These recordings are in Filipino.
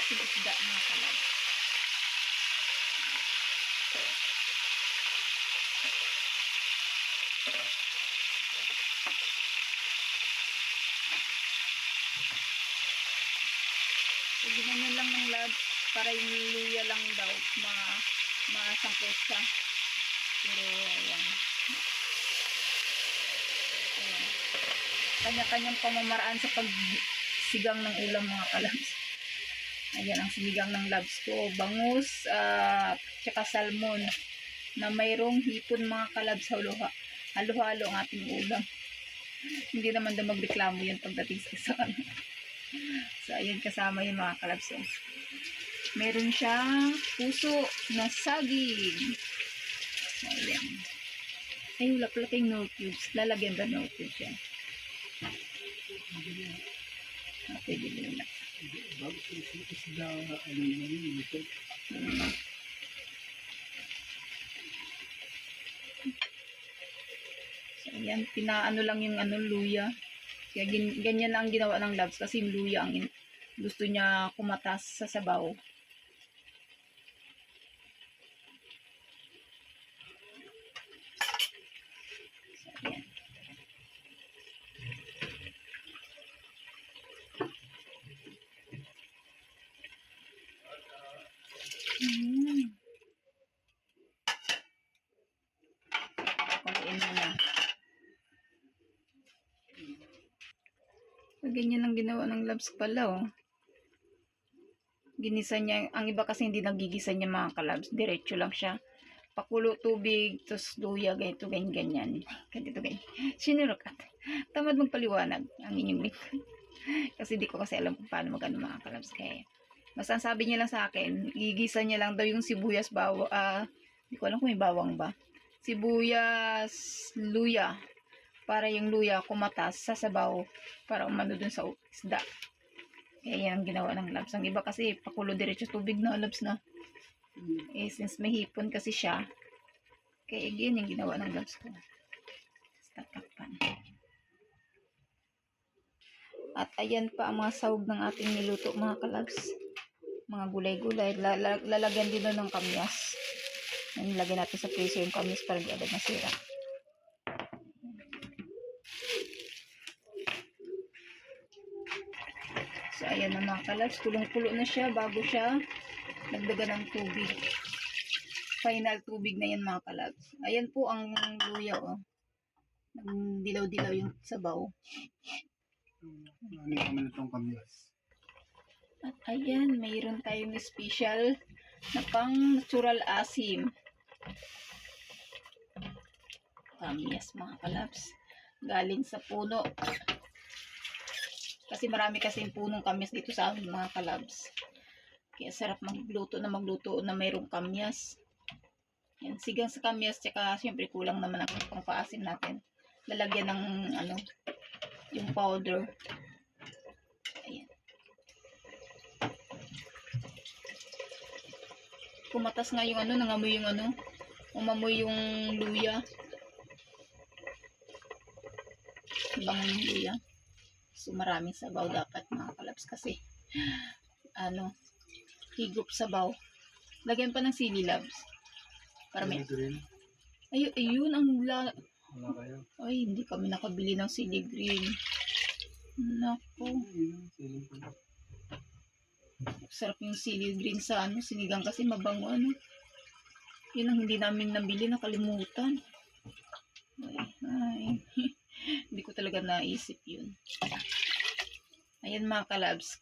klaseng isda mga kalabs. So, ginanyan lang ng labs para yung luya lang daw maasangkot siya. Pero ayan. Kanya-kanyang pamamaraan sa pagsigang ng ulam mga kalabs. Ayan ang sinigang ng labs ko. Bangus, tsaka salmon na mayroong hipon mga kalabs. Halo-halo ang ating ulam. Hindi naman daw magreklamo yun pagdating sa ano. So, ayan kasama yung mga kalabs. So, meron siyang puso na saging. Ayan. Ay, wala pala tayong Knorr cubes. Lalagyan ba Knorr cubes yan? Pwede din na. Bago isda, ano yun, ito. So, ayan, pinaano lang yung luya. Kaya ganyan lang ang ginawa ng labs kasi yung luya ang gusto niya kumatas sa sabaw. So, ayan. Kumain mo na. So, ganyan ang ginawa ng labs pala, oh. Ginisa niya. Ang iba kasi hindi nagigisa niya mga kalabs. Diretso lang siya. Pakulo tubig, tapos luya, ganito, ganyan. Ganito, ganyan. Sinurukat. Tamad magpaliwanag ang inyong lingkod. Kasi di ko kasi alam kung paano magano mga kalabs. Kaya, basta sabi niya lang sa akin, gigisa niya lang daw yung sibuyas, di ko alam kung may bawang ba. Sibuyas, luya. Para yung luya kumatas sa sabaw. Para umano dun sa isda. Kaya yan ang ginawa ng labs. Ang iba kasi pakulo diretso tubig na labs na. Eh, since may hipon kasi siya, kaya yan yung ginawa ng labs ko. Tatakpan. At ayan pa ang mga sahog ng ating niluto mga kalabs. Mga gulay-gulay. Lalagyan din doon ng kamyas. Nilagyan natin sa freezer yung kamyas para di agad nasira. So, ayan na mga kalabs. Kulong-kulo na siya bago siya nagdagan ng tubig. Final tubig na yan mga kalabs. Ayan po ang luya, oh. Dilaw-dilaw yung sabaw. Ano yung itong kamyas? At ayan, mayroon tayong special na pang natural asim. Kamyas mga kalabs. Galing sa puno. Kasi marami kasing punong kamyas dito sa amin mga kalabs. Kaya sarap magluto na mayroong kamyas. Yan, sigang sa kamyas, tsaka siyempre kulang naman ang pangpaasim natin. Lalagyan ng yung powder. Ayan. Kumatas nga yung nangamoy yung umamoy yung luya. Ibang luya. So, maraming sabaw dapat mga kalabs kasi higop sabaw. Lagyan pa ng sili labs. Para may... Ayun ang wala kayo? Ay, hindi kami nakabili ng sili green. Nako. Sarap yung sili green sa sinigang kasi mabango Yun ang hindi namin nabili, nakalimutan. Ay. Hindi ko talaga naisip yun. Ayan mga kalabs.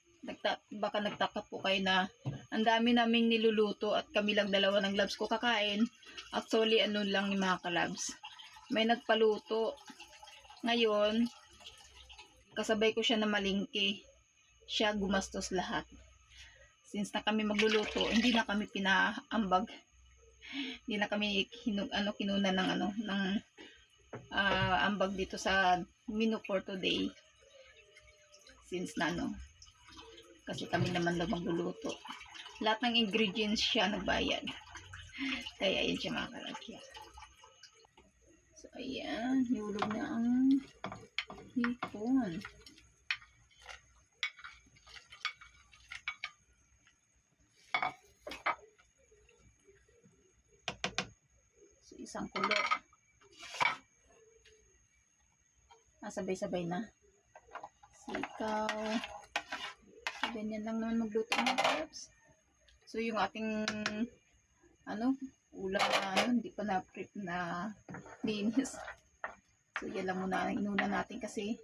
Baka nagtaka po kayo na ang dami naming niluluto at kami lang dalawa ng labs ko kakain. Actually, lang yung mga kalabs. May nagpaluto. Ngayon, kasabay ko siya na malingki. Siya gumastos lahat. Since na kami magluluto, hindi na kami pinaambag. Hindi na kami kinuna ng ambag dito sa menu for today. Since na kasi kami naman daw magluluto. Lahat ng ingredients siya nagbayad. Kaya ayan siya mga kalagya. So ayan, hulog na ang hipon. isang kulo. Sabay-sabay na. Sikaw. So, ganyan lang naman magluto mga kalabs. So, yung ating ulam na hindi pa na-prep na linis. So, yan lang muna ang inuna natin kasi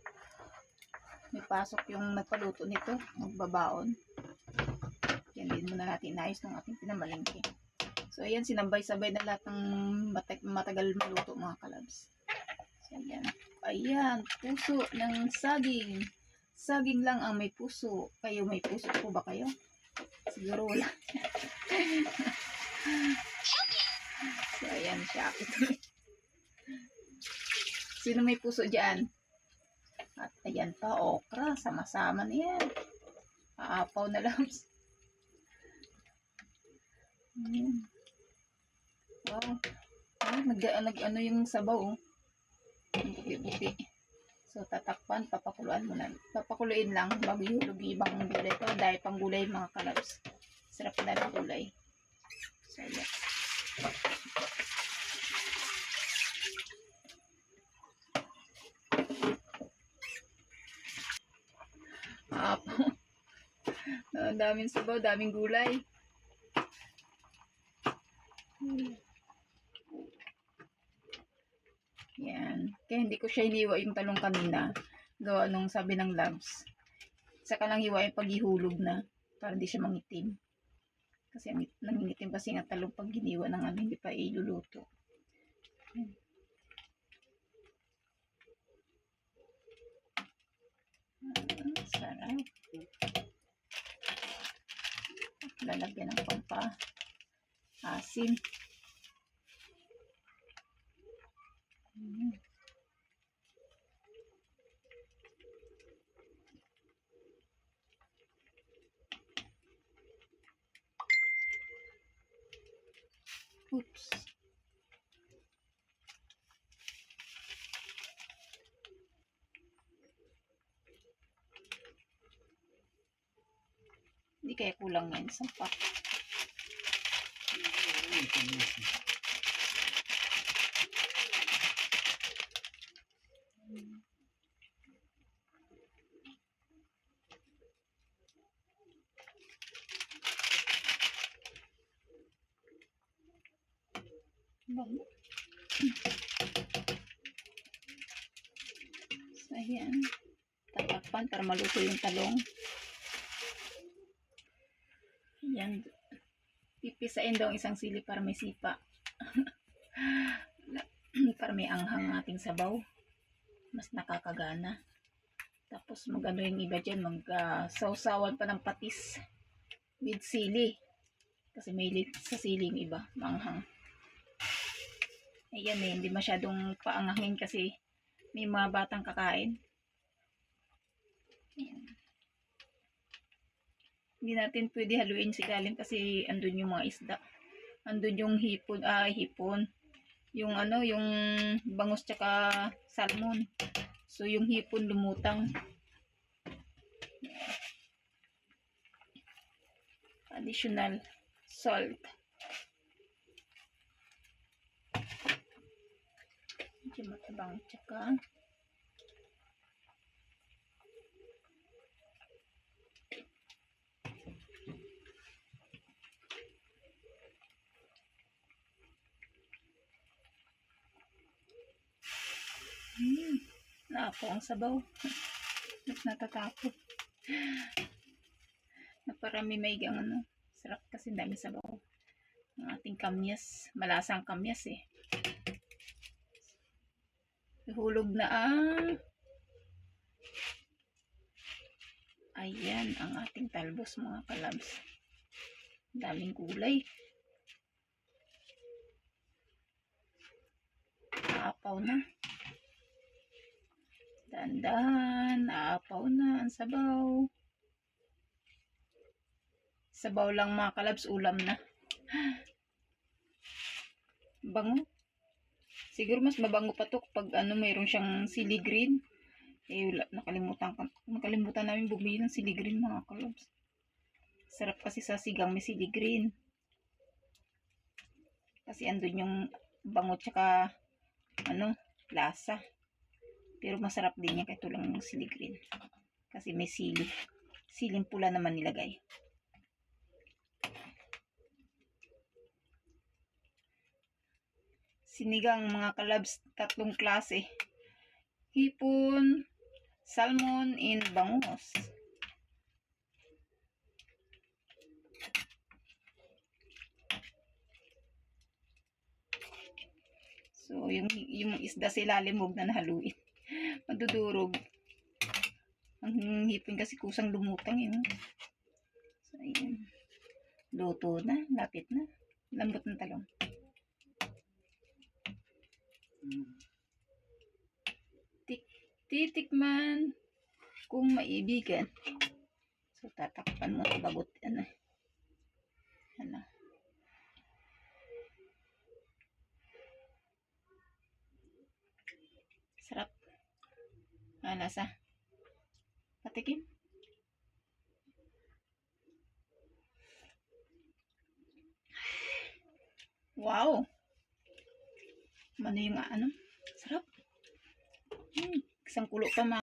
may pasok yung nagpaluto nito. Magbabaon. Yan din muna natin inayos ng ating pinamalingki. So, ayan, sinabay-sabay na lahat ng matagal maluto mga kalabs. So, ayan. Ayan, puso ng saging. Saging lang ang may puso. Kayo, may puso po ba kayo? Siguro wala. So, ayan siya. Sino may puso dyan? At ayan pa, okra. Sama-sama na yan. Aapaw na lang. Ayan. Wow. Ay, nag-ano yung sabaw. Ang buti-buti. So, tatakpan, papakuluin lang bago ihulog yung ibang gulay ko. Dahil pang gulay mga kalabs. Sarap na ng gulay. So, yeah. Daming sabaw, daming gulay. Yan. Kaya hindi ko siya hiniwa yung talong kanina. Gawa nung sabi ng labs. Saka lang hiwa yung paghihulog na. Para hindi siya mangitim. Kasi nangingitim kasi nga talong pag giniwa ng hindi pa iluluto. Yan. Sarap. Lalagyan ng pampa-asim. Oops. Hindi kaya kulang yan sa pak. So, ayan. Tatakpan para maluto yung talong. Ayan. Pipisain daw isang sili para may sipa. Para may anghang ating sabaw. Mas nakakagana. Tapos magano yung iba dyan. Mag-sausawan pa ng patis. With sili. Kasi may lit sa sili yung iba. Manghang. Ayan hindi masyadong paangangin kasi may mga batang kakain. Ayan. Hindi natin pwede haluin si ilalim kasi andun yung mga isda. Andun yung hipon. Yung yung bangus tsaka salmon. So yung hipon lumutang. Additional salt. Medyo matabang tsaka naapo ang sabaw. Natatakot. Naparami may sarap kasi dami sabaw. Ang ating kamyas. Malasang kamyas eh. Hulog na ayan ang ating talbos mga kalabs. Daming gulay. Aapaw na. Dandan, aapaw na ang sabaw. Sabaw lang mga kalabs, ulam na. Bango. Siguro mas mabango pa to pag mayroon siyang sili green. Nakalimutan namin bumili ng sili green mga kalabs. Sarap kasi sa sigang may sili green. Kasi andun yung bango tsaka ano, lasa. Pero masarap din yan kahit walang sili green. Kasi may sili. Siling pula naman nilagay. Sinigang mga kalabs, tatlong klase. Hipon, salmon, and bangus. So, yung isda sa ilalim, huwag na nahaluin. Madudurog. Ang hipon kasi kusang lumutang yun. So, ayan. Luto na. Lapit na. Lambot ng talong. Titikman kung maibigan. So, tatakpan mo ito bagot. Ano. Sarap. Lasa. Patikim. Wow! Ano yung ano? Sarap. Isang kulo pa